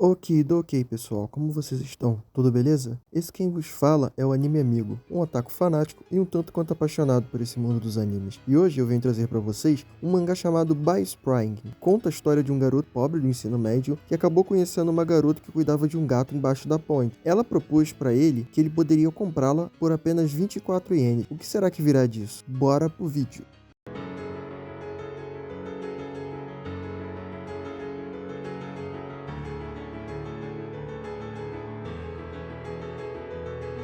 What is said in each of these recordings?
Ok, pessoal, como vocês estão? Tudo beleza? Esse quem vos fala é o Anime Amigo, um otaku fanático e um tanto quanto apaixonado por esse mundo dos animes. E hoje eu venho trazer para vocês um mangá chamado By Spring. Conta a história de um garoto pobre do ensino médio que acabou conhecendo uma garota que cuidava de um gato embaixo da ponte. Ela propôs para ele que ele poderia comprá-la por apenas 24 ienes. O que será que virá disso? Bora pro vídeo.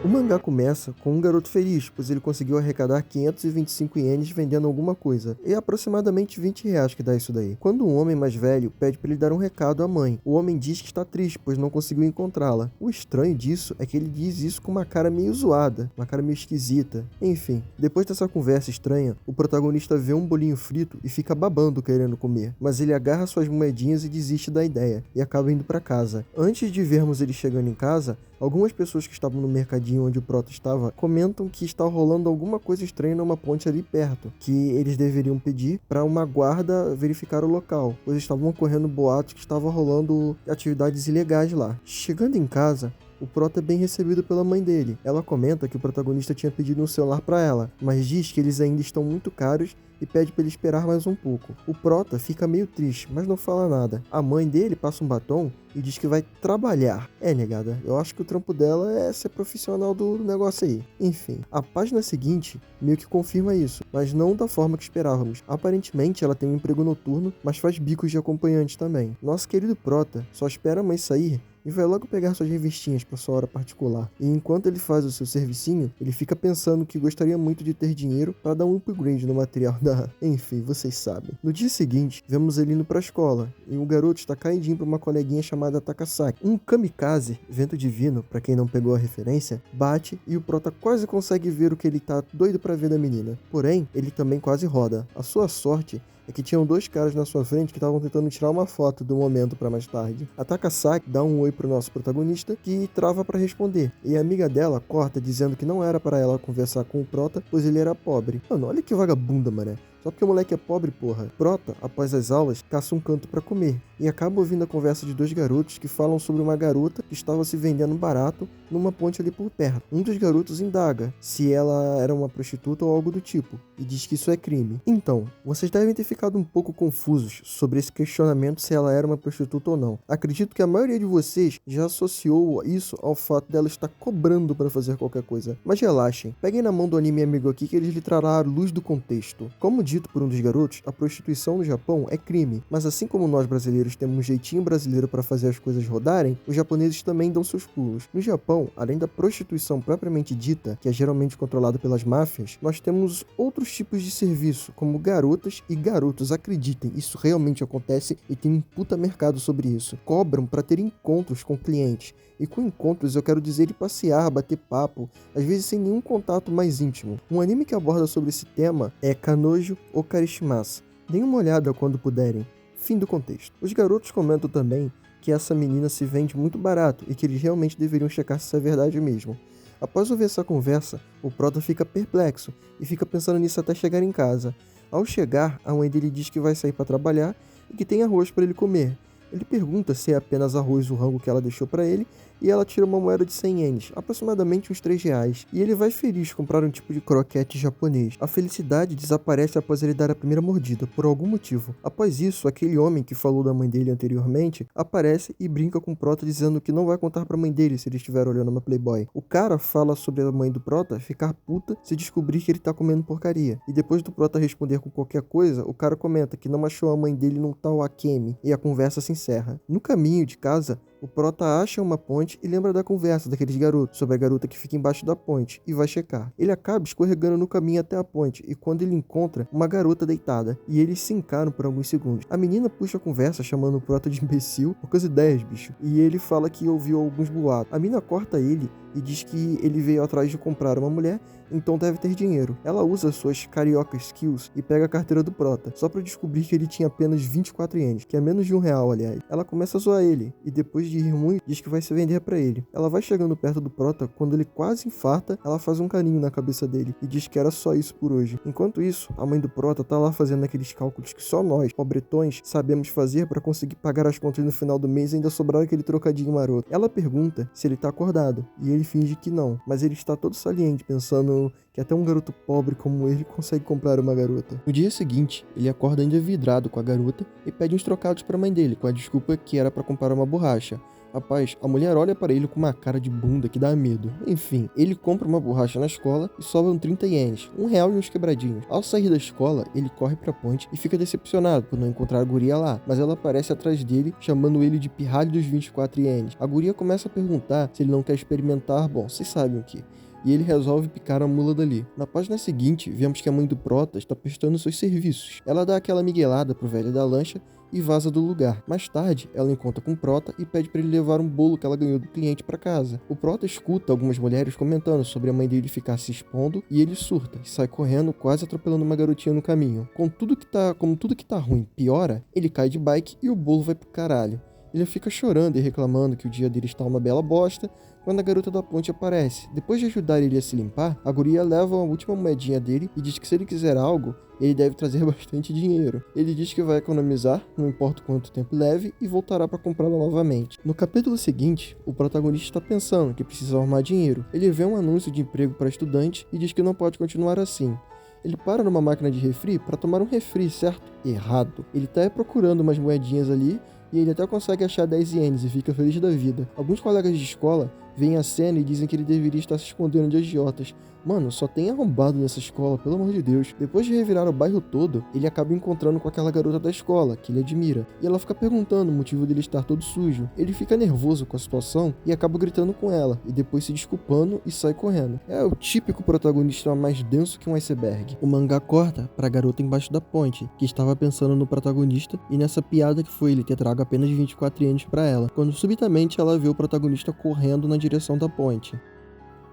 O mangá começa com um garoto feliz, pois ele conseguiu arrecadar 525 ienes vendendo alguma coisa, e é aproximadamente 20 reais que dá isso daí. Quando um homem mais velho pede para ele dar um recado à mãe, o homem diz que está triste, pois não conseguiu encontrá-la. O estranho disso é que ele diz isso com uma cara meio zoada, uma cara meio esquisita. Enfim, depois dessa conversa estranha, o protagonista vê um bolinho frito e fica babando querendo comer, mas ele agarra suas moedinhas e desiste da ideia, e acaba indo para casa. Antes de vermos ele chegando em casa, algumas pessoas que estavam no mercadinho onde o Prota estava comentam que está rolando alguma coisa estranha numa ponte ali perto, que eles deveriam pedir para uma guarda verificar o local, pois estavam ocorrendo boatos que estavam rolando atividades ilegais lá. Chegando em casa, o Prota é bem recebido pela mãe dele. Ela comenta que o protagonista tinha pedido um celular para ela, mas diz que eles ainda estão muito caros e pede para ele esperar mais um pouco. O Prota fica meio triste, mas não fala nada. A mãe dele passa um batom e diz que vai trabalhar. Negada, eu acho que o trampo dela é ser profissional do negócio aí. Enfim, a página seguinte meio que confirma isso, mas não da forma que esperávamos. Aparentemente ela tem um emprego noturno, mas faz bicos de acompanhante também. Nosso querido Prota só espera a mãe sair e vai logo pegar suas revistinhas para sua hora particular. E enquanto ele faz o seu servicinho, ele fica pensando que gostaria muito de ter dinheiro para dar um upgrade no material da... Enfim, vocês sabem. No dia seguinte, vemos ele indo para a escola, e o garoto está caidinho para uma coleguinha chamada Takasaki. Um kamikaze, vento divino, para quem não pegou a referência, bate e o Prota quase consegue ver o que ele tá doido para ver da menina. Porém, ele também quase roda. A sua sorte é que tinham dois caras na sua frente que estavam tentando tirar uma foto do momento para mais tarde. A Takasaki dá um oi pro nosso protagonista, que trava para responder, e a amiga dela corta dizendo que não era para ela conversar com o Prota, pois ele era pobre. Mano, olha que vagabunda, mané. Só porque o moleque é pobre, porra. Prota, após as aulas, caça um canto para comer e acaba ouvindo a conversa de dois garotos que falam sobre uma garota que estava se vendendo barato numa ponte ali por perto. Um dos garotos indaga se ela era uma prostituta ou algo do tipo e diz que isso é crime. Então, vocês devem ter ficado um pouco confusos sobre esse questionamento se ela era uma prostituta ou não. Acredito que a maioria de vocês já associou isso ao fato dela estar cobrando para fazer qualquer coisa. Mas relaxem, peguem na mão do anime amigo aqui que ele lhe trará a luz do contexto. Como dito por um dos garotos, a prostituição no Japão é crime, mas assim como nós brasileiros temos um jeitinho brasileiro para fazer as coisas rodarem, os japoneses também dão seus pulos. No Japão, além da prostituição propriamente dita, que é geralmente controlada pelas máfias, nós temos outros tipos de serviço, como garotas e garotos. Acreditem, isso realmente acontece e tem um puta mercado sobre isso. Cobram para ter encontros com clientes. E com encontros eu quero dizer de passear, bater papo, às vezes sem nenhum contato mais íntimo. Um anime que aborda sobre esse tema é Kanojo Okarishimasu. Deem uma olhada quando puderem. Fim do contexto. Os garotos comentam também que essa menina se vende muito barato e que eles realmente deveriam checar se isso é verdade mesmo. Após ouvir essa conversa, o Prota fica perplexo e fica pensando nisso até chegar em casa. Ao chegar, a mãe dele diz que vai sair para trabalhar e que tem arroz para ele comer. Ele pergunta se é apenas arroz o rango que ela deixou para ele, e ela tira uma moeda de 100 ienes, aproximadamente uns 3 reais, e ele vai feliz comprar um tipo de croquete japonês. A felicidade desaparece após ele dar a primeira mordida, por algum motivo. Após isso, aquele homem que falou da mãe dele anteriormente, aparece e brinca com o Prota dizendo que não vai contar pra mãe dele se ele estiver olhando uma Playboy. O cara fala sobre a mãe do Prota ficar puta se descobrir que ele tá comendo porcaria, e depois do Prota responder com qualquer coisa, o cara comenta que não achou a mãe dele num tal Akemi, e a conversa se encerra. No caminho de casa, o Prota acha uma ponte e lembra da conversa daqueles garotos sobre a garota que fica embaixo da ponte e vai checar. Ele acaba escorregando no caminho até a ponte e quando ele encontra uma garota deitada e eles se encaram por alguns segundos. A menina puxa a conversa chamando o Prota de imbecil, poucas ideias, bicho, e ele fala que ouviu alguns boatos. A mina corta ele e diz que ele veio atrás de comprar uma mulher, então deve ter dinheiro. Ela usa suas carioca skills e pega a carteira do prota, só pra descobrir que ele tinha apenas 24 ienes, que é menos de R$1, aliás. Ela começa a zoar ele, e depois de rir muito, diz que vai se vender pra ele. Ela vai chegando perto do prota, quando ele quase infarta, ela faz um carinho na cabeça dele, e diz que era só isso por hoje. Enquanto isso, a mãe do prota tá lá fazendo aqueles cálculos que só nós, pobretões, sabemos fazer pra conseguir pagar as contas no final do mês e ainda sobrar aquele trocadinho maroto. Ela pergunta se ele tá acordado, e ele finge que não, mas ele está todo saliente, pensando que até um garoto pobre como ele consegue comprar uma garota. No dia seguinte, ele acorda ainda vidrado com a garota e pede uns trocados pra mãe dele, com a desculpa que era pra comprar uma borracha. Rapaz, a mulher olha para ele com uma cara de bunda que dá medo. Enfim, ele compra uma borracha na escola e sobram 30 ienes, R$1 e uns quebradinhos. Ao sair da escola, ele corre pra ponte e fica decepcionado por não encontrar a guria lá, mas ela aparece atrás dele, chamando ele de pirralho dos 24 ienes. A guria começa a perguntar se ele não quer experimentar, bom, vocês sabem o que. E ele resolve picar a mula dali. Na página seguinte, vemos que a mãe do prota está prestando seus serviços. Ela dá aquela miguelada pro velho da lancha e vaza do lugar. Mais tarde, ela encontra com o prota e pede para ele levar um bolo que ela ganhou do cliente para casa. O prota escuta algumas mulheres comentando sobre a mãe dele ficar se expondo e ele surta e sai correndo, quase atropelando uma garotinha no caminho. Como tudo que tá ruim piora, ele cai de bike e o bolo vai pro caralho. Ele fica chorando e reclamando que o dia dele está uma bela bosta, quando a garota da ponte aparece. Depois de ajudar ele a se limpar, a guria leva a última moedinha dele e diz que se ele quiser algo, ele deve trazer bastante dinheiro. Ele diz que vai economizar, não importa quanto tempo leve, e voltará para comprá-la novamente. No capítulo seguinte, o protagonista está pensando que precisa arrumar dinheiro. Ele vê um anúncio de emprego para estudante e diz que não pode continuar assim. Ele para numa máquina de refri para tomar um refri, certo? Errado. Ele tá procurando umas moedinhas ali, e ele até consegue achar 10 ienes e fica feliz da vida. Alguns colegas de escola veem a cena e dizem que ele deveria estar se escondendo de agiotas. Mano, só tem arrombado nessa escola, pelo amor de Deus. Depois de revirar o bairro todo, ele acaba encontrando com aquela garota da escola, que ele admira. E ela fica perguntando o motivo dele estar todo sujo. Ele fica nervoso com a situação e acaba gritando com ela, e depois se desculpando e sai correndo. É o típico protagonista mais denso que um iceberg. O mangá corta pra garota embaixo da ponte, que estava pensando no protagonista e nessa piada que foi ele ter trago apenas 24 ienes pra ela, quando subitamente ela vê o protagonista correndo na direção da ponte.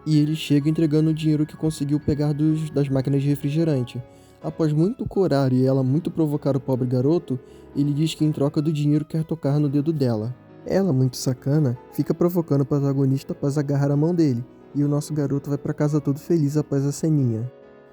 E ele chega entregando o dinheiro que conseguiu pegar das máquinas de refrigerante. Após muito corar e ela muito provocar o pobre garoto, ele diz que em troca do dinheiro quer tocar no dedo dela. Ela, muito sacana, fica provocando o protagonista após agarrar a mão dele, e o nosso garoto vai pra casa todo feliz após a ceninha.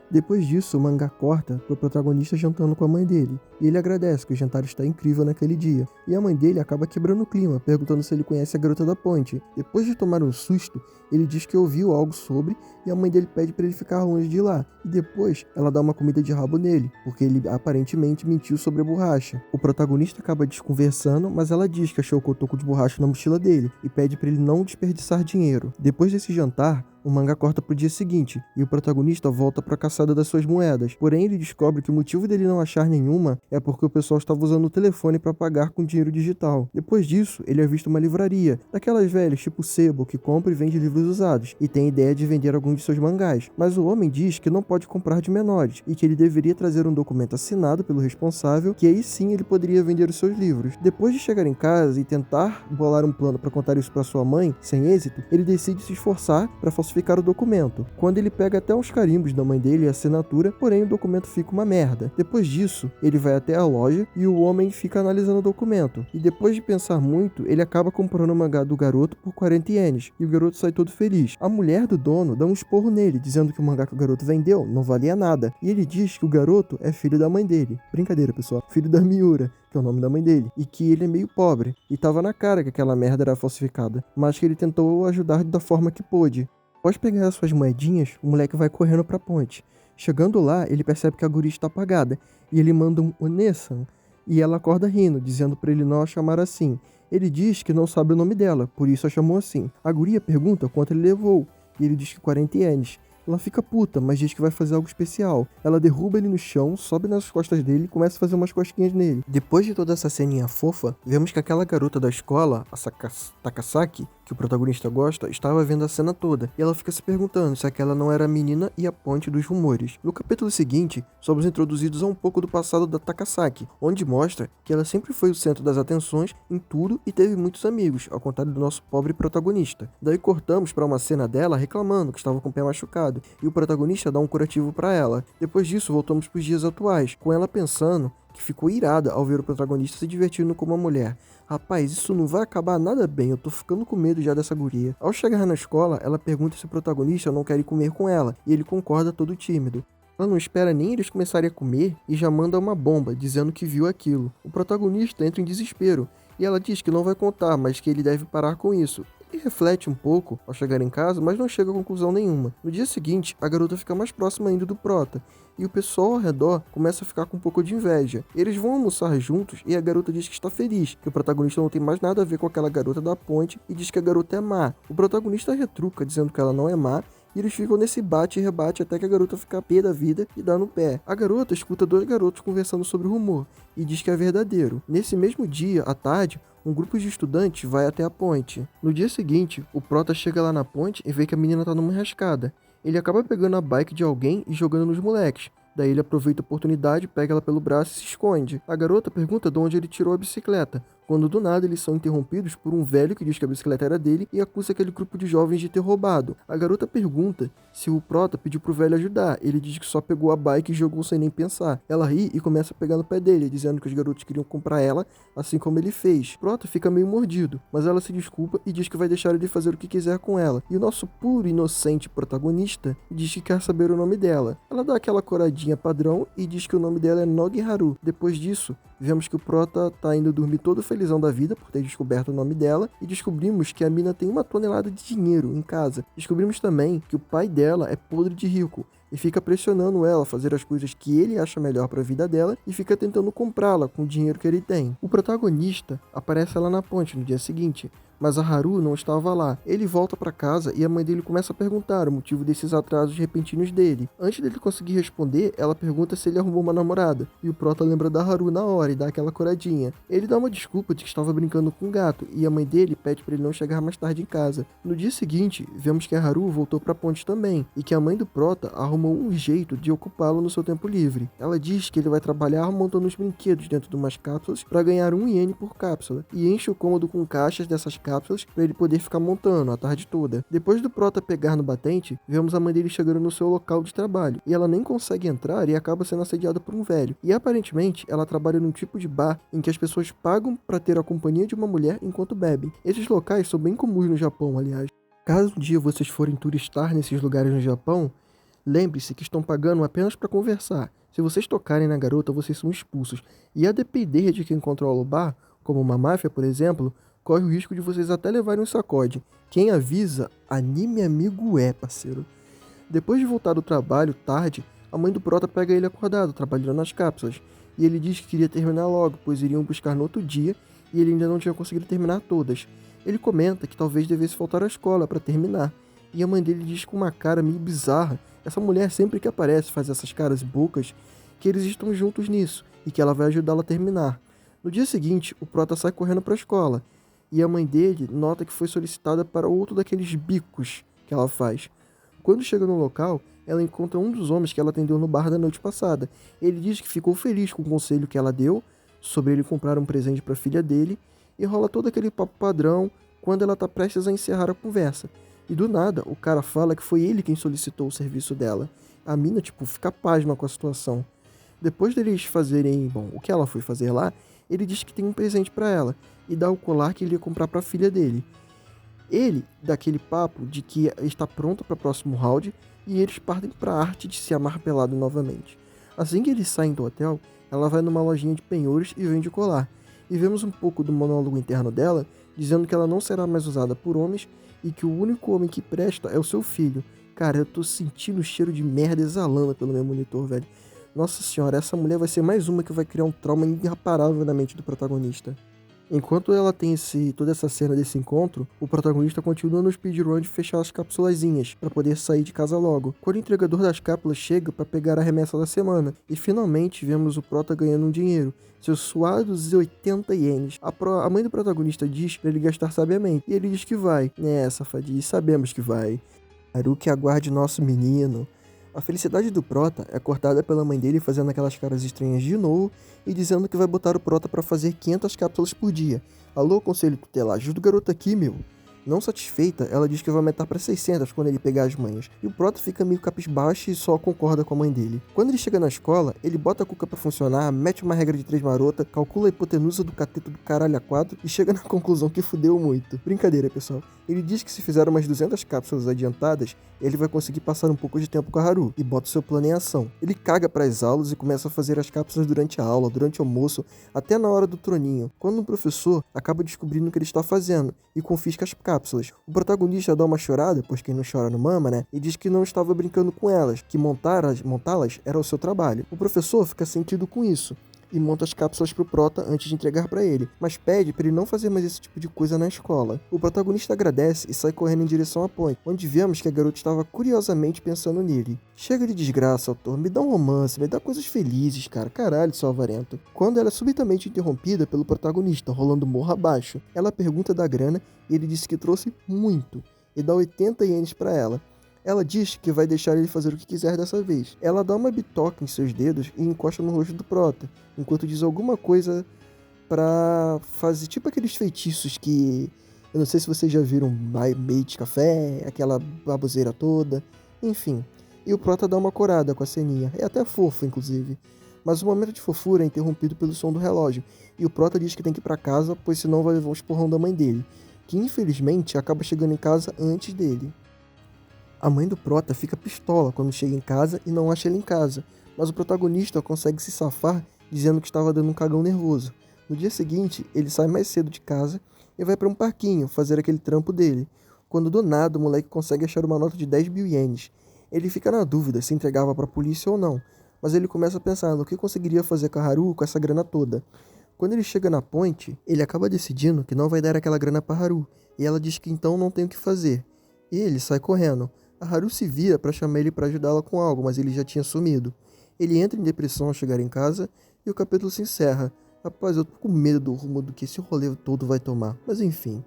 Depois disso, o mangá corta pro protagonista jantando com a mãe dele, e ele agradece que o jantar está incrível naquele dia, e a mãe dele acaba quebrando o clima, perguntando se ele conhece a garota da ponte. Depois de tomar um susto, ele diz que ouviu algo sobre, e a mãe dele pede para ele ficar longe de lá, e depois ela dá uma comida de rabo nele, porque ele aparentemente mentiu sobre a borracha. O protagonista acaba desconversando, mas ela diz que achou o cotoco de borracha na mochila dele, e pede para ele não desperdiçar dinheiro. Depois desse jantar, o mangá corta pro dia seguinte, e o protagonista volta pra caçada das suas moedas. Porém, ele descobre que o motivo dele não achar nenhuma é porque o pessoal estava usando o telefone para pagar com dinheiro digital. Depois disso, ele avista uma livraria, daquelas velhas tipo Sebo, que compra e vende livros usados, e tem a ideia de vender alguns de seus mangás. Mas o homem diz que não pode comprar de menores, e que ele deveria trazer um documento assinado pelo responsável, que aí sim ele poderia vender os seus livros. Depois de chegar em casa e tentar bolar um plano para contar isso para sua mãe, sem êxito, ele decide se esforçar para falsificar o documento, quando ele pega até os carimbos da mãe dele e a assinatura, porém o documento fica uma merda. Depois disso, ele vai até a loja e o homem fica analisando o documento, e depois de pensar muito, ele acaba comprando o mangá do garoto por 40 ienes, e o garoto sai todo feliz. A mulher do dono dá um esporro nele, dizendo que o mangá que o garoto vendeu não valia nada, e ele diz que o garoto é filho da mãe dele. Brincadeira, pessoal. Filho da Miura, que é o nome da mãe dele, e que ele é meio pobre, e tava na cara que aquela merda era falsificada, mas que ele tentou ajudar da forma que pôde. Após pegar as suas moedinhas, o moleque vai correndo pra ponte. Chegando lá, ele percebe que a guria está apagada, e ele manda um Onesan, e ela acorda rindo, dizendo pra ele não a chamar assim. Ele diz que não sabe o nome dela, por isso a chamou assim. A guria pergunta quanto ele levou, e ele diz que 40 ienes. Ela fica puta, mas diz que vai fazer algo especial. Ela derruba ele no chão, sobe nas costas dele e começa a fazer umas cosquinhas nele. Depois de toda essa ceninha fofa, vemos que aquela garota da escola, a Takasaki, que o protagonista gosta, estava vendo a cena toda, e ela fica se perguntando se aquela não era a menina e a ponte dos rumores. No capítulo seguinte, somos introduzidos a um pouco do passado da Takasaki, onde mostra que ela sempre foi o centro das atenções em tudo e teve muitos amigos, ao contrário do nosso pobre protagonista. Daí cortamos para uma cena dela reclamando que estava com o pé machucado, e o protagonista dá um curativo para ela. Depois disso, voltamos para os dias atuais, com ela pensando que ficou irada ao ver o protagonista se divertindo como uma mulher. Rapaz, isso não vai acabar nada bem, eu tô ficando com medo já dessa guria. Ao chegar na escola, ela pergunta se o protagonista não quer ir comer com ela, e ele concorda todo tímido. Ela não espera nem eles começarem a comer e já manda uma bomba, dizendo que viu aquilo. O protagonista entra em desespero, e ela diz que não vai contar, mas que ele deve parar com isso. Ele reflete um pouco ao chegar em casa, mas não chega a conclusão nenhuma. No dia seguinte, a garota fica mais próxima ainda do prota, e o pessoal ao redor começa a ficar com um pouco de inveja. Eles vão almoçar juntos e a garota diz que está feliz, que o protagonista não tem mais nada a ver com aquela garota da ponte e diz que a garota é má. O protagonista retruca dizendo que ela não é má, e eles ficam nesse bate e rebate até que a garota fica pé da vida e dá no pé. A garota escuta dois garotos conversando sobre o rumor e diz que é verdadeiro. Nesse mesmo dia, à tarde, um grupo de estudantes vai até a ponte. No dia seguinte, o prota chega lá na ponte e vê que a menina tá numa enrascada. Ele acaba pegando a bike de alguém e jogando nos moleques. Daí ele aproveita a oportunidade, pega ela pelo braço e se esconde. A garota pergunta de onde ele tirou a bicicleta, quando do nada eles são interrompidos por um velho que diz que a bicicleta era dele e acusa aquele grupo de jovens de ter roubado. A garota pergunta se o prota pediu pro velho ajudar. Ele diz que só pegou a bike e jogou sem nem pensar. Ela ri e começa a pegar no pé dele, dizendo que os garotos queriam comprar ela, assim como ele fez. O prota fica meio mordido, mas ela se desculpa e diz que vai deixar ele fazer o que quiser com ela. E o nosso puro inocente protagonista diz que quer saber o nome dela. Ela dá aquela coradinha padrão e diz que o nome dela é Nogiharu. Depois disso, vemos que o prota tá indo dormir todo felizão da vida por ter descoberto o nome dela, e descobrimos que a mina tem 1 tonelada de dinheiro em casa. Descobrimos também que o pai dela é podre de rico e fica pressionando ela a fazer as coisas que ele acha melhor para a vida dela e fica tentando comprá-la com o dinheiro que ele tem. O protagonista aparece lá na ponte no dia seguinte, mas a Haru não estava lá. Ele volta para casa e a mãe dele começa a perguntar o motivo desses atrasos repentinos dele. Antes dele conseguir responder, ela pergunta se ele arrumou uma namorada, e o prota lembra da Haru na hora e dá aquela coradinha. Ele dá uma desculpa de que estava brincando com um gato, e a mãe dele pede para ele não chegar mais tarde em casa. No dia seguinte, vemos que a Haru voltou para a ponte também, e que a mãe do prota arrumou um jeito de ocupá-lo no seu tempo livre. Ela diz que ele vai trabalhar montando os brinquedos dentro de umas cápsulas para ganhar 1 iene por cápsula, e enche o cômodo com caixas dessas cápsulas para ele poder ficar montando a tarde toda. Depois do prota pegar no batente, vemos a mãe dele chegando no seu local de trabalho, e ela nem consegue entrar e acaba sendo assediada por um velho. E aparentemente, ela trabalha num tipo de bar em que as pessoas pagam para ter a companhia de uma mulher enquanto bebem. Esses locais são bem comuns no Japão, aliás. Caso um dia vocês forem turistar nesses lugares no Japão, lembre-se que estão pagando apenas para conversar. Se vocês tocarem na garota, vocês são expulsos. E a depender de quem controla o bar, como uma máfia, por exemplo, corre o risco de vocês até levarem um sacode. Quem avisa, anime amigo é, parceiro. Depois de voltar do trabalho, tarde, a mãe do prota pega ele acordado, trabalhando nas cápsulas. E ele diz que queria terminar logo, pois iriam buscar no outro dia e ele ainda não tinha conseguido terminar todas. Ele comenta que talvez devesse voltar à escola para terminar. E a mãe dele diz com uma cara meio bizarra, essa mulher sempre que aparece faz essas caras e bocas, que eles estão juntos nisso e que ela vai ajudá-la a terminar. No dia seguinte, o prota sai correndo para a escola, e a mãe dele nota que foi solicitada para outro daqueles bicos que ela faz. Quando chega no local, ela encontra um dos homens que ela atendeu no bar da noite passada. Ele diz que ficou feliz com o conselho que ela deu sobre ele comprar um presente para a filha dele, e rola todo aquele papo padrão quando ela está prestes a encerrar a conversa. E do nada, o cara fala que foi ele quem solicitou o serviço dela. A mina, fica pasma com a situação. Depois deles fazerem, o que ela foi fazer lá, ele diz que tem um presente para ela e dá o colar que ele ia comprar para a filha dele. Ele dá aquele papo de que está pronto para o próximo round e eles partem para a arte de se amar pelado novamente. Assim que eles saem do hotel, ela vai numa lojinha de penhores e vende o colar. E vemos um pouco do monólogo interno dela, dizendo que ela não será mais usada por homens e que o único homem que presta é o seu filho. Cara, eu tô sentindo o cheiro de merda exalando pelo meu monitor, velho. Nossa senhora, essa mulher vai ser mais uma que vai criar um trauma irreparável na mente do protagonista. Enquanto ela tem toda essa cena desse encontro, o protagonista continua no speedrun de fechar as cápsulazinhas para poder sair de casa logo. Quando o entregador das cápsulas chega para pegar a remessa da semana, e finalmente vemos o prota ganhando um dinheiro, seus suados 80 ienes. A mãe do protagonista diz para ele gastar sabiamente, e ele diz que vai. Safadinho, sabemos que vai. Haruki aguarde nosso menino. A felicidade do Prota é cortada pela mãe dele fazendo aquelas caras estranhas de novo e dizendo que vai botar o Prota para fazer 500 cápsulas por dia. Alô, conselho tutelar, ajuda o garoto aqui, meu. Não satisfeita, ela diz que vai aumentar para 600 quando ele pegar as manhas. E o Prota fica meio cabisbaixo e só concorda com a mãe dele. Quando ele chega na escola, ele bota a cuca para funcionar, mete uma regra de 3 marota, calcula a hipotenusa do cateto do caralho a 4 e chega na conclusão que fudeu muito. Brincadeira, pessoal. Ele diz que se fizer umas 200 cápsulas adiantadas, ele vai conseguir passar um pouco de tempo com a Haru e bota o seu plano em ação. Ele caga para as aulas e começa a fazer as cápsulas durante a aula, durante o almoço, até na hora do troninho, quando o professor acaba descobrindo o que ele está fazendo e confisca as cápsulas. O protagonista dá uma chorada, pois quem não chora não mama, né? E diz que não estava brincando com elas, que montá-las era o seu trabalho. O professor fica sentido com isso e monta as cápsulas pro Prota antes de entregar para ele, mas pede para ele não fazer mais esse tipo de coisa na escola. O protagonista agradece e sai correndo em direção à ponte, onde vemos que a garota estava curiosamente pensando nele. Chega de desgraça, autor, me dá um romance, me dá coisas felizes, cara, caralho, seu avarento. Quando ela é subitamente interrompida pelo protagonista, rolando morro abaixo, ela pergunta da grana e ele disse que trouxe muito, e dá 80 ienes para ela. Ela diz que vai deixar ele fazer o que quiser dessa vez. Ela dá uma bitoca em seus dedos e encosta no rosto do Prota, enquanto diz alguma coisa pra fazer tipo aqueles feitiços que... Eu não sei se vocês já viram Mate Café, aquela baboseira toda, enfim. E o Prota dá uma corada com a ceninha, é até fofo, inclusive. Mas o momento de fofura é interrompido pelo som do relógio, e o Prota diz que tem que ir pra casa, pois senão vai levar um esporrão da mãe dele, que infelizmente acaba chegando em casa antes dele. A mãe do Prota fica pistola quando chega em casa e não acha ele em casa, mas o protagonista consegue se safar dizendo que estava dando um cagão nervoso. No dia seguinte, ele sai mais cedo de casa e vai para um parquinho fazer aquele trampo dele, quando do nada o moleque consegue achar uma nota de 10 mil ienes. Ele fica na dúvida se entregava para a polícia ou não, mas ele começa a pensar no que conseguiria fazer com a Haru com essa grana toda. Quando ele chega na ponte, ele acaba decidindo que não vai dar aquela grana para Haru, e ela diz que então não tem o que fazer. E ele sai correndo. A Haru se vira para chamar ele para ajudá-la com algo, mas ele já tinha sumido. Ele entra em depressão ao chegar em casa e o capítulo se encerra. Rapaz, eu tô com medo do rumo do que esse rolê todo vai tomar. Mas enfim,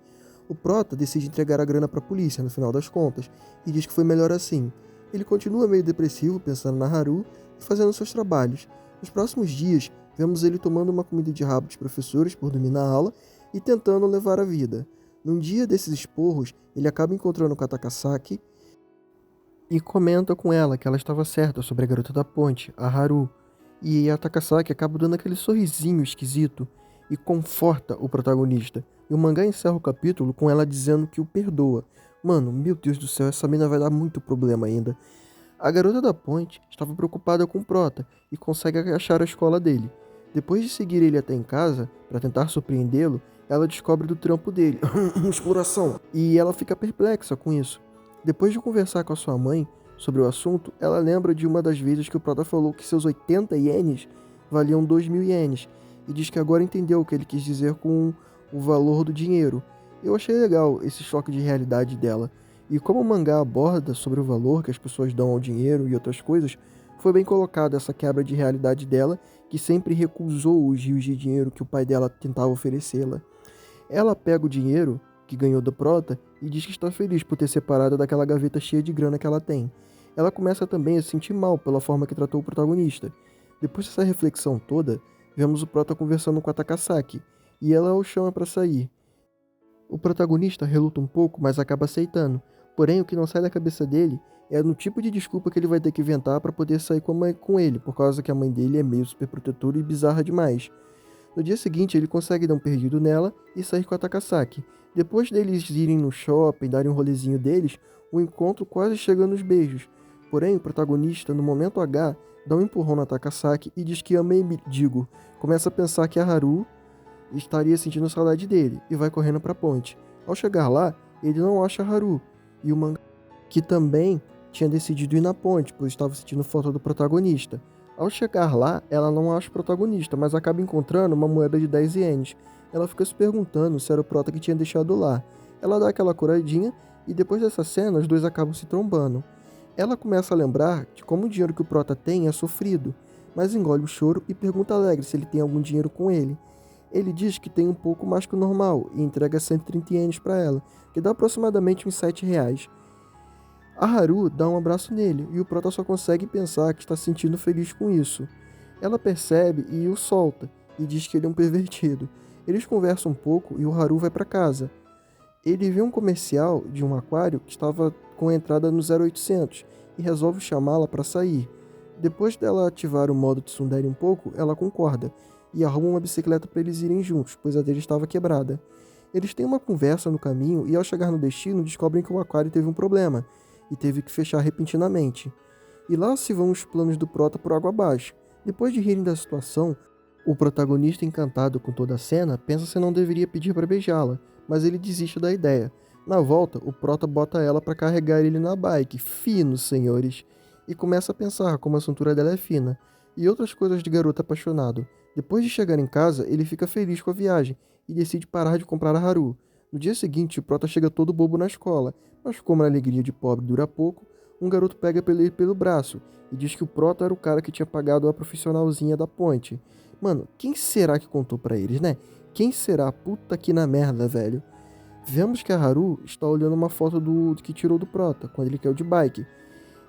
o Prota decide entregar a grana para a polícia no final das contas e diz que foi melhor assim. Ele continua meio depressivo, pensando na Haru e fazendo seus trabalhos. Nos próximos dias, vemos ele tomando uma comida de rabo dos professores por dormir na aula e tentando levar a vida. Num dia desses esporros, ele acaba encontrando com a Takasaki e comenta com ela que ela estava certa sobre a garota da ponte, a Haru. E a Takasaki acaba dando aquele sorrisinho esquisito e conforta o protagonista. E o mangá encerra o capítulo com ela dizendo que o perdoa. Mano, meu Deus do céu, essa mina vai dar muito problema ainda. A garota da ponte estava preocupada com o Prota e consegue achar a escola dele. Depois de seguir ele até em casa, para tentar surpreendê-lo, ela descobre do trampo dele, exploração, e ela fica perplexa com isso. Depois de conversar com a sua mãe sobre o assunto, ela lembra de uma das vezes que o Prota falou que seus 80 ienes valiam 2 mil ienes, e diz que agora entendeu o que ele quis dizer com o valor do dinheiro. Eu achei legal esse choque de realidade dela, e como o mangá aborda sobre o valor que as pessoas dão ao dinheiro e outras coisas, foi bem colocada essa quebra de realidade dela, que sempre recusou os rios de dinheiro que o pai dela tentava oferecê-la. Ela pega o dinheiro que ganhou do Prota e diz que está feliz por ter separado daquela gaveta cheia de grana que ela tem. Ela começa também a se sentir mal pela forma que tratou o protagonista. Depois dessa reflexão toda, vemos o Prota conversando com a Takasaki, e ela o chama para sair. O protagonista reluta um pouco, mas acaba aceitando. Porém, o que não sai da cabeça dele é no tipo de desculpa que ele vai ter que inventar para poder sair com ele, por causa que a mãe dele é meio superprotetora e bizarra demais. No dia seguinte, ele consegue dar um perdido nela e sair com a Takasaki. Depois deles irem no shopping, darem um rolezinho deles, o encontro quase chega nos beijos. Porém, o protagonista, no momento H, dá um empurrão na Takasaki e diz que ama Digo. Começa a pensar que a Haru estaria sentindo saudade dele e vai correndo para a ponte. Ao chegar lá, ele não acha a Haru e o mangá, que também tinha decidido ir na ponte, pois estava sentindo falta do protagonista. Ao chegar lá, ela não acha o protagonista, mas acaba encontrando uma moeda de 10 ienes. ela fica se perguntando se era o Prota que tinha deixado lá. Ela dá aquela coradinha e depois dessa cena os dois acabam se trombando. Ela começa a lembrar de como o dinheiro que o Prota tem é sofrido, mas engole o choro e pergunta alegre se ele tem algum dinheiro com ele. Ele diz que tem um pouco mais que o normal e entrega 130 ienes para ela, que dá aproximadamente uns 7 reais. A Haru dá um abraço nele e o Prota só consegue pensar que está se sentindo feliz com isso. Ela percebe e o solta e diz que ele é um pervertido. Eles conversam um pouco e o Haru vai para casa. Ele vê um comercial de um aquário que estava com a entrada no 0800 e resolve chamá-la para sair. Depois dela ativar o modo tsundere um pouco, ela concorda e arruma uma bicicleta para eles irem juntos, pois a dele estava quebrada. Eles têm uma conversa no caminho e ao chegar no destino descobrem que o aquário teve um problema e teve que fechar repentinamente. E lá se vão os planos do Prota por água abaixo. Depois de rirem da situação, o protagonista, encantado com toda a cena, pensa se não deveria pedir para beijá-la, mas ele desiste da ideia. Na volta, o Prota bota ela para carregar ele na bike, fino, senhores, e começa a pensar como a cintura dela é fina, e outras coisas de garoto apaixonado. Depois de chegar em casa, ele fica feliz com a viagem e decide parar de comprar a Haru. No dia seguinte, o Prota chega todo bobo na escola, mas como a alegria de pobre dura pouco, um garoto pega ele pelo braço e diz que o Prota era o cara que tinha pagado a profissionalzinha da ponte. Mano, quem será que contou pra eles, né? Quem será? Puta que na merda, velho. Vemos que a Haru está olhando uma foto do que tirou do Prota, quando ele caiu de bike.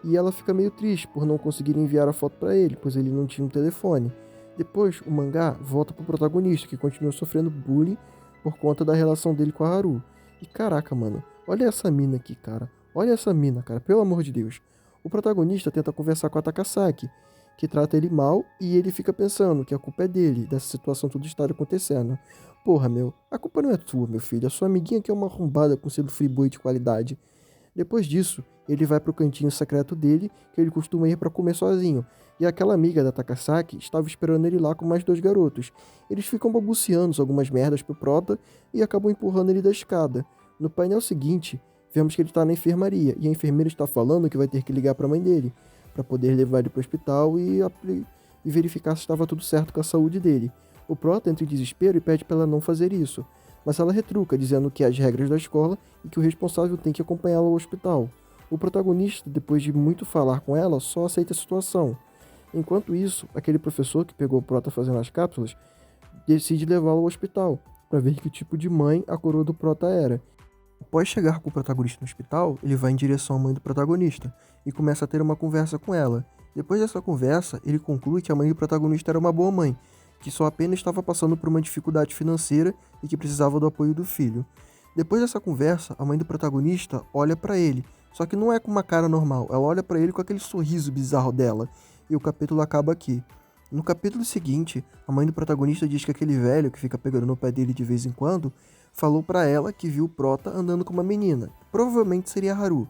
E ela fica meio triste por não conseguir enviar a foto pra ele, pois ele não tinha um telefone. Depois, o mangá volta pro protagonista, que continua sofrendo bullying por conta da relação dele com a Haru. E caraca, mano, olha essa mina aqui, cara. Olha essa mina, cara, pelo amor de Deus. O protagonista tenta conversar com a Takasaki, que trata ele mal, e ele fica pensando que a culpa é dele, dessa situação toda estar acontecendo. Porra, meu, a culpa não é tua, meu filho. A sua amiguinha que é uma arrombada com selo friboi de qualidade. Depois disso, ele vai pro cantinho secreto dele, que ele costuma ir para comer sozinho, e aquela amiga da Takasaki estava esperando ele lá com mais 2 garotos. Eles ficam balbuciando algumas merdas pro Prota e acabam empurrando ele da escada. No painel seguinte, vemos que ele está na enfermaria, e a enfermeira está falando que vai ter que ligar para a mãe dele, para poder levar ele para o hospital e verificar se estava tudo certo com a saúde dele. O Prota entra em desespero e pede para ela não fazer isso, mas ela retruca, dizendo que é as regras da escola e que o responsável tem que acompanhá-la ao hospital. O protagonista, depois de muito falar com ela, só aceita a situação. Enquanto isso, aquele professor que pegou o Prota fazendo as cápsulas decide levá-lo ao hospital, para ver que tipo de mãe a coroa do Prota era. Após chegar com o protagonista no hospital, ele vai em direção à mãe do protagonista e começa a ter uma conversa com ela. Depois dessa conversa, ele conclui que a mãe do protagonista era uma boa mãe, que só apenas estava passando por uma dificuldade financeira e que precisava do apoio do filho. Depois dessa conversa, a mãe do protagonista olha para ele, só que não é com uma cara normal, ela olha para ele com aquele sorriso bizarro dela, e o capítulo acaba aqui. No capítulo seguinte, a mãe do protagonista diz que aquele velho que fica pegando no pé dele de vez em quando falou para ela que viu o Prota andando com uma menina, provavelmente seria a Haru,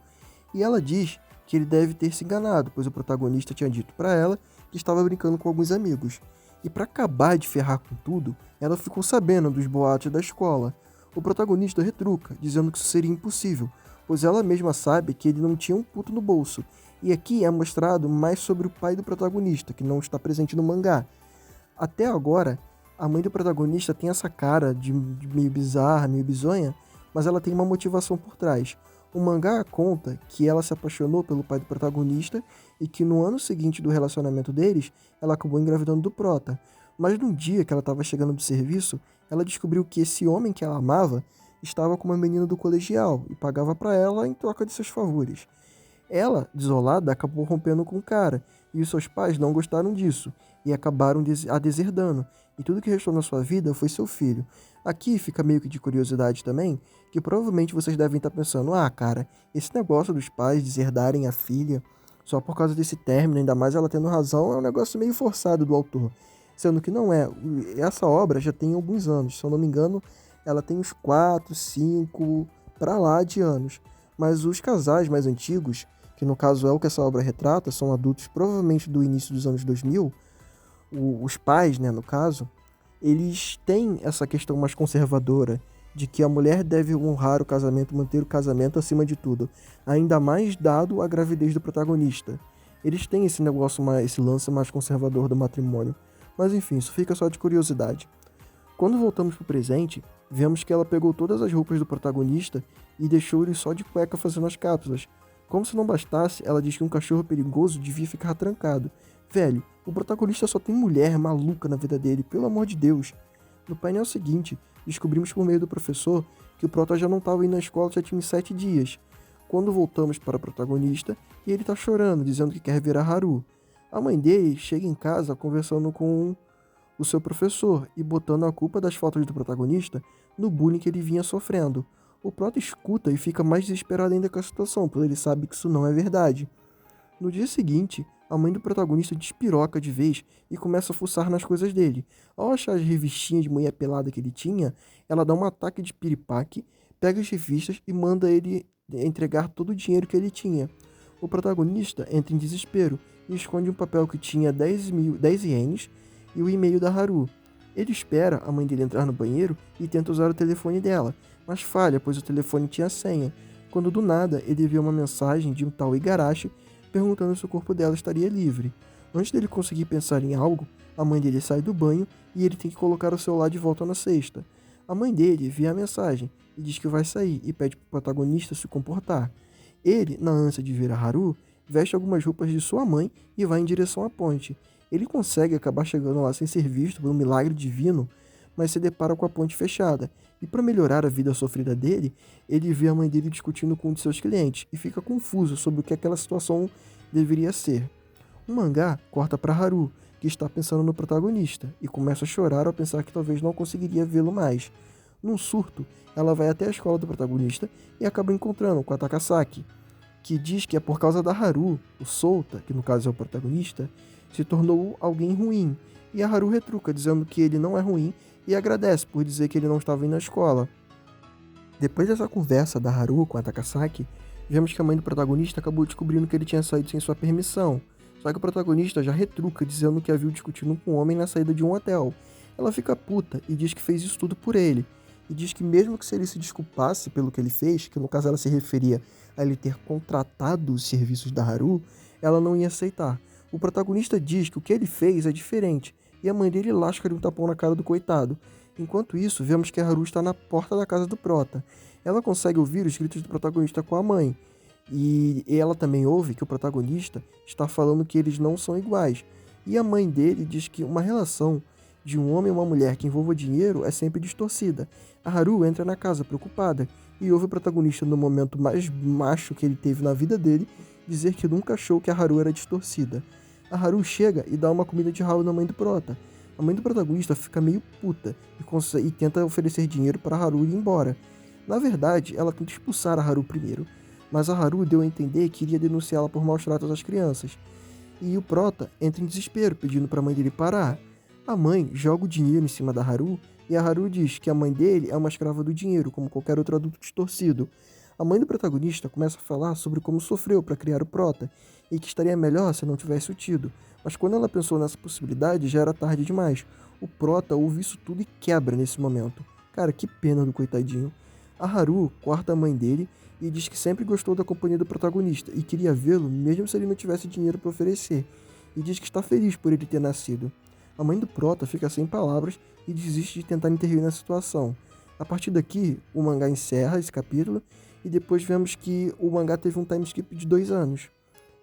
e ela diz que ele deve ter se enganado, pois o protagonista tinha dito para ela que estava brincando com alguns amigos. E para acabar de ferrar com tudo, ela ficou sabendo dos boatos da escola. O protagonista retruca, dizendo que isso seria impossível, pois ela mesma sabe que ele não tinha um puto no bolso. E aqui é mostrado mais sobre o pai do protagonista, que não está presente no mangá. Até agora, a mãe do protagonista tem essa cara de meio bizarra, meio bizonha, mas ela tem uma motivação por trás. O mangá conta que ela se apaixonou pelo pai do protagonista e que no ano seguinte do relacionamento deles, ela acabou engravidando do Prota. Mas num dia que ela estava chegando do serviço, ela descobriu que esse homem que ela amava estava com uma menina do colegial e pagava para ela em troca de seus favores. Ela, desolada, acabou rompendo com o cara, e os seus pais não gostaram disso, e acabaram a deserdando, e tudo que restou na sua vida foi seu filho. Aqui fica meio que de curiosidade também, que provavelmente vocês devem estar pensando, cara, esse negócio dos pais deserdarem a filha só por causa desse término, ainda mais ela tendo razão, é um negócio meio forçado do autor. Sendo que não é. Essa obra já tem alguns anos, se eu não me engano, ela tem uns 4, 5, pra lá de anos. Mas os casais mais antigos, que no caso é o que essa obra retrata, são adultos provavelmente do início dos anos 2000, os pais, né, no caso, eles têm essa questão mais conservadora de que a mulher deve honrar o casamento, manter o casamento acima de tudo, ainda mais dado a gravidez do protagonista. Eles têm esse negócio, esse lance mais conservador do matrimônio. Mas enfim, isso fica só de curiosidade. Quando voltamos para o presente, vemos que ela pegou todas as roupas do protagonista e deixou ele só de cueca fazendo as cápsulas. Como se não bastasse, ela diz que um cachorro perigoso devia ficar trancado. Velho, o protagonista só tem mulher maluca na vida dele, pelo amor de Deus. No painel seguinte, descobrimos por meio do professor que o prota já não estava indo na escola já tinha uns 7 dias. Quando voltamos para o protagonista, e ele está chorando, dizendo que quer ver a Haru. A mãe dele chega em casa conversando com o seu professor e botando a culpa das faltas do protagonista no bullying que ele vinha sofrendo. O prota escuta e fica mais desesperado ainda com a situação, pois ele sabe que isso não é verdade. No dia seguinte, a mãe do protagonista despiroca de vez e começa a fuçar nas coisas dele. Ao achar as revistinhas de mulher pelada que ele tinha, ela dá um ataque de piripaque, pega as revistas e manda ele entregar todo o dinheiro que ele tinha. O protagonista entra em desespero e esconde um papel que tinha 10 ienes e o e-mail da Haru. Ele espera a mãe dele entrar no banheiro e tenta usar o telefone dela, mas falha, pois o telefone tinha senha, quando do nada ele vê uma mensagem de um tal Igarashi perguntando se o corpo dela estaria livre. Antes dele conseguir pensar em algo, a mãe dele sai do banho e ele tem que colocar o celular de volta na cesta. A mãe dele vê a mensagem e diz que vai sair e pede para o protagonista se comportar. Ele, na ânsia de ver a Haru, veste algumas roupas de sua mãe e vai em direção à ponte. Ele consegue acabar chegando lá sem ser visto por um milagre divino, mas se depara com a ponte fechada. E para melhorar a vida sofrida dele, ele vê a mãe dele discutindo com um de seus clientes e fica confuso sobre o que aquela situação deveria ser. O mangá corta para Haru, que está pensando no protagonista, e começa a chorar ao pensar que talvez não conseguiria vê-lo mais. Num surto, ela vai até a escola do protagonista e acaba encontrando com a Takasaki, que diz que é por causa da Haru, o Souta, que no caso é o protagonista, se tornou alguém ruim, e a Haru retruca dizendo que ele não é ruim e agradece por dizer que ele não estava indo à escola. Depois dessa conversa da Haru com a Takasaki, vemos que a mãe do protagonista acabou descobrindo que ele tinha saído sem sua permissão, só que o protagonista já retruca dizendo que a viu discutindo com um homem na saída de um hotel. Ela fica puta e diz que fez isso tudo por ele, e diz que mesmo que se ele se desculpasse pelo que ele fez, que no caso ela se referia a ele ter contratado os serviços da Haru, ela não ia aceitar. O protagonista diz que o que ele fez é diferente, e a mãe dele lasca-lhe um tapão na cara do coitado. Enquanto isso, vemos que a Haru está na porta da casa do prota. Ela consegue ouvir os gritos do protagonista com a mãe, e ela também ouve que o protagonista está falando que eles não são iguais. E a mãe dele diz que uma relação de um homem e uma mulher que envolva dinheiro é sempre distorcida. A Haru entra na casa preocupada e ouve o protagonista, no momento mais macho que ele teve na vida dele, dizer que nunca achou que a Haru era distorcida. A Haru chega e dá uma comida de rabo na mãe do prota. A mãe do protagonista fica meio puta e tenta oferecer dinheiro para a Haru ir embora. Na verdade, ela tenta expulsar a Haru primeiro, mas a Haru deu a entender que iria denunciá-la por maus tratos às crianças. E o prota entra em desespero, pedindo para a mãe dele parar. A mãe joga o dinheiro em cima da Haru e a Haru diz que a mãe dele é uma escrava do dinheiro, como qualquer outro adulto distorcido. A mãe do protagonista começa a falar sobre como sofreu para criar o prota e que estaria melhor se não tivesse o tido. Mas quando ela pensou nessa possibilidade, já era tarde demais. O prota ouve isso tudo e quebra nesse momento. Cara, que pena do coitadinho. A Haru corta a mãe dele e diz que sempre gostou da companhia do protagonista e queria vê-lo mesmo se ele não tivesse dinheiro para oferecer. E diz que está feliz por ele ter nascido. A mãe do prota fica sem palavras e desiste de tentar intervir na situação. A partir daqui, o mangá encerra esse capítulo e depois vemos que o mangá teve um time skip de 2 anos.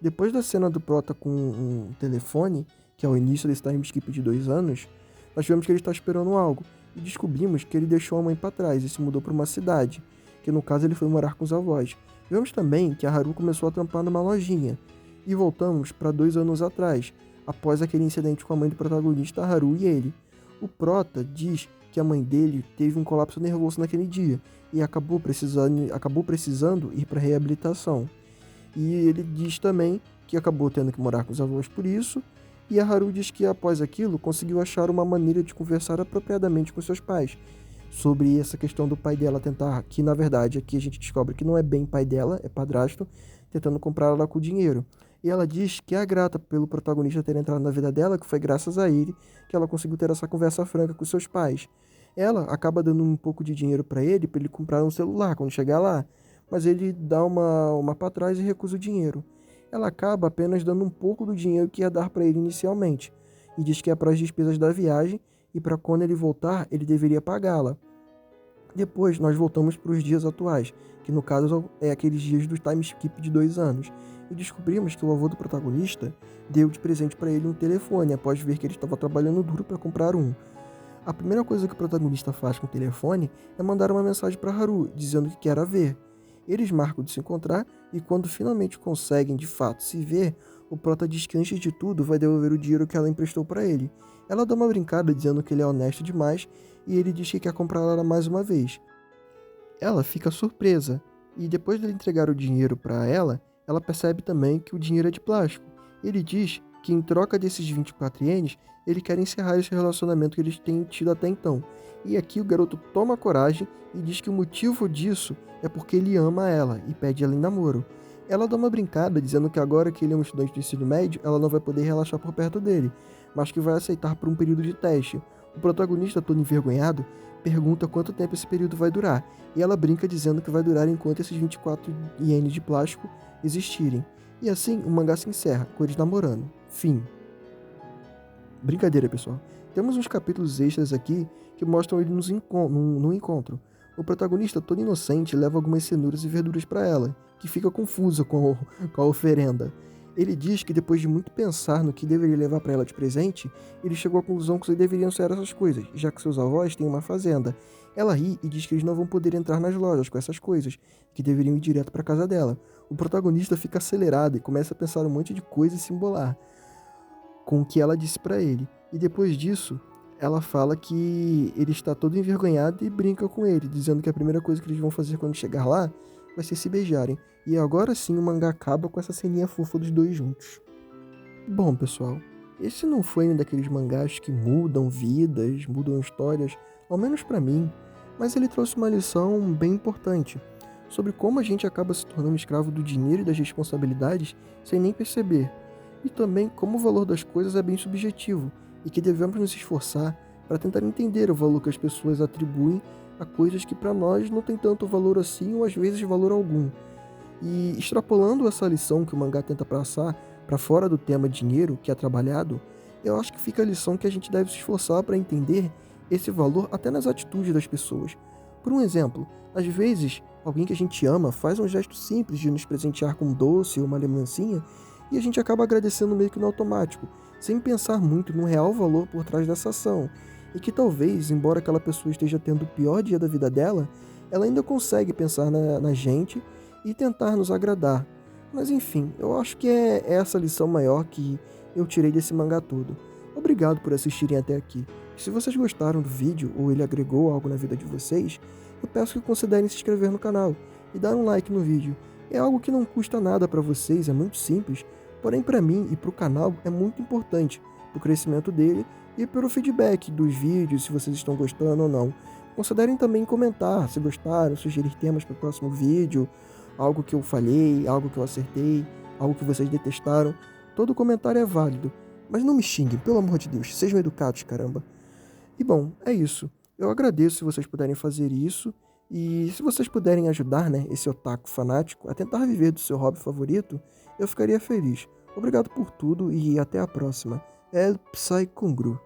Depois da cena do prota com um telefone, que é o início desse time skip de 2 anos, nós vemos que ele está esperando algo e descobrimos que ele deixou a mãe para trás e se mudou para uma cidade, que no caso ele foi morar com os avós. Vemos também que a Haru começou a trampar numa lojinha e voltamos para 2 anos atrás, após aquele incidente com a mãe do protagonista, a Haru e ele. O prota diz que a mãe dele teve um colapso nervoso naquele dia e acabou precisando ir para reabilitação. E ele diz também que acabou tendo que morar com os avós por isso, e a Haru diz que após aquilo conseguiu achar uma maneira de conversar apropriadamente com seus pais sobre essa questão do pai dela tentar, que na verdade aqui a gente descobre que não é bem pai dela, é padrasto, tentando comprar ela com dinheiro. E ela diz que é grata pelo protagonista ter entrado na vida dela, que foi graças a ele que ela conseguiu ter essa conversa franca com seus pais. Ela acaba dando um pouco de dinheiro para ele comprar um celular quando chegar lá, mas ele dá uma para trás e recusa o dinheiro. Ela acaba apenas dando um pouco do dinheiro que ia dar para ele inicialmente, e diz que é para as despesas da viagem e para quando ele voltar, ele deveria pagá-la. Depois, nós voltamos para os dias atuais, que no caso é aqueles dias do time skip de 2 anos, e descobrimos que o avô do protagonista deu de presente para ele um telefone, após ver que ele estava trabalhando duro para comprar um. A primeira coisa que o protagonista faz com o telefone é mandar uma mensagem para Haru, dizendo que quer a ver. Eles marcam de se encontrar e quando finalmente conseguem de fato se ver, o prota diz que antes de tudo vai devolver o dinheiro que ela emprestou para ele. Ela dá uma brincada dizendo que ele é honesto demais e ele diz que quer comprar ela mais uma vez. Ela fica surpresa e depois de ele entregar o dinheiro para ela, ela percebe também que o dinheiro é de plástico. Ele diz que em troca desses 24 ienes, ele quer encerrar esse relacionamento que eles têm tido até então. E aqui o garoto toma coragem e diz que o motivo disso é porque ele ama ela e pede ela em namoro. Ela dá uma brincada dizendo que agora que ele é um estudante do ensino médio, ela não vai poder relaxar por perto dele, mas que vai aceitar por um período de teste. O protagonista, todo envergonhado, pergunta quanto tempo esse período vai durar, e ela brinca dizendo que vai durar enquanto esses 24 ienes de plástico existirem. E assim, o mangá se encerra, com eles namorando. Fim. Brincadeira, pessoal. Temos uns capítulos extras aqui que mostram ele no encontro. O protagonista, todo inocente, leva algumas cenouras e verduras para ela, que fica confusa com a oferenda. Ele diz que depois de muito pensar no que deveria levar para ela de presente, ele chegou à conclusão que deveriam ser essas coisas, já que seus avós têm uma fazenda. Ela ri e diz que eles não vão poder entrar nas lojas com essas coisas, que deveriam ir direto para a casa dela. O protagonista fica acelerado e começa a pensar um monte de coisa e se embolar com o que ela disse para ele. E depois disso, ela fala que ele está todo envergonhado e brinca com ele, dizendo que a primeira coisa que eles vão fazer quando chegar lá vai ser se beijarem. E agora sim o mangá acaba com essa ceninha fofa dos dois juntos. Bom, pessoal, esse não foi um daqueles mangás que mudam vidas, mudam histórias, ao menos para mim, mas ele trouxe uma lição bem importante sobre como a gente acaba se tornando escravo do dinheiro e das responsabilidades sem nem perceber. E também como o valor das coisas é bem subjetivo e que devemos nos esforçar para tentar entender o valor que as pessoas atribuem a coisas que para nós não tem tanto valor assim ou às vezes valor algum. E extrapolando essa lição que o mangá tenta passar para fora do tema dinheiro que é trabalhado, eu acho que fica a lição que a gente deve se esforçar para entender esse valor até nas atitudes das pessoas. Por um exemplo, às vezes alguém que a gente ama faz um gesto simples de nos presentear com um doce ou uma lembrancinha e a gente acaba agradecendo meio que no automático, sem pensar muito no real valor por trás dessa ação, e que talvez, embora aquela pessoa esteja tendo o pior dia da vida dela, ela ainda consegue pensar na gente e tentar nos agradar. Mas enfim, eu acho que é essa lição maior que eu tirei desse mangá todo. Obrigado por assistirem até aqui. E se vocês gostaram do vídeo ou ele agregou algo na vida de vocês, eu peço que considerem se inscrever no canal e dar um like no vídeo. É algo que não custa nada para vocês, é muito simples, porém para mim e para o canal é muito importante para o crescimento dele e pelo feedback dos vídeos, se vocês estão gostando ou não. Considerem também comentar se gostaram, sugerir temas para o próximo vídeo, algo que eu falhei, algo que eu acertei, algo que vocês detestaram. Todo comentário é válido, mas não me xinguem, pelo amor de Deus, sejam educados, caramba. E bom, é isso. Eu agradeço se vocês puderem fazer isso. E se vocês puderem ajudar, esse otaku fanático a tentar viver do seu hobby favorito, eu ficaria feliz. Obrigado por tudo e até a próxima. El Psy Kungru.